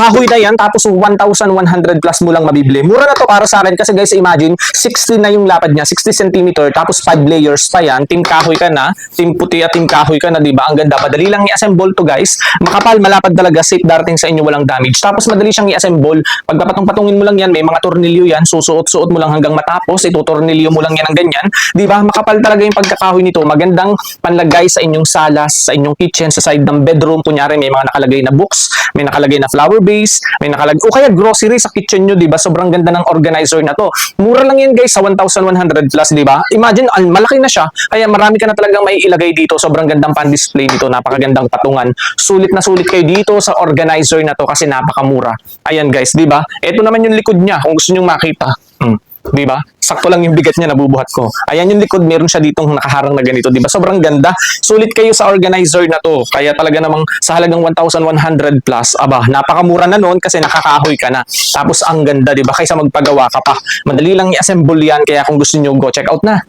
kahoy na yan, tapos 1,100 plus mo lang mabibili. Mura na to para sa akin kasi guys, imagine, 60 na yung lapad niya, 60 cm, tapos 5 layers pa yan. Team kahoy ka na, team puti at team kahoy ka na, di ba? Ang ganda. Madali lang i-assemble to guys. Makapal, malapad talaga, safe darating sa inyo, walang damage. Tapos madali siyang i-assemble. Pag patong-patungin mo lang yan, may mga tornilyo yan, susuot-suot mo lang hanggang matapos, itutornilyo mo lang yan ng ganyan. Di ba? Makapal talaga yung pagkakahoy nito. Magandang panlagay sa inyong salas, sa inyong kitchen, sa side ng bedroom. Kunyari, may mga nakalagay na books, may nakalagay na flower base, may nakalagay, o kaya grocery sa kitchen nyo, di ba? Sobrang ganda ng organizer na to. Mura lang yan guys, sa 1,100 plus, di ba? Imagine, malaki na siya, kaya marami ka na talagang may ilagay dito. Sobrang gandang pan-display nito, napakagandang patungan. Sulit na sulit kayo dito sa organizer na to kasi napakamura. Ayan guys, di ba? Ito naman yung likod niya, kung gusto nyo makita. Di ba? Sakto lang yung bigat niya, nabubuhat ko. Ayan yung likod, meron siya ditong nakaharang na ganito, di ba? Sobrang ganda. Sulit kayo sa organizer na to. Kaya talaga namang sa halagang 1,100 plus, aba, napakamura na noon kasi nakakahoy ka na. Tapos ang ganda, di ba? Kaysa magpagawa ka pa. Madali lang i-assemble yan, kaya kung gusto niyo, go check out na.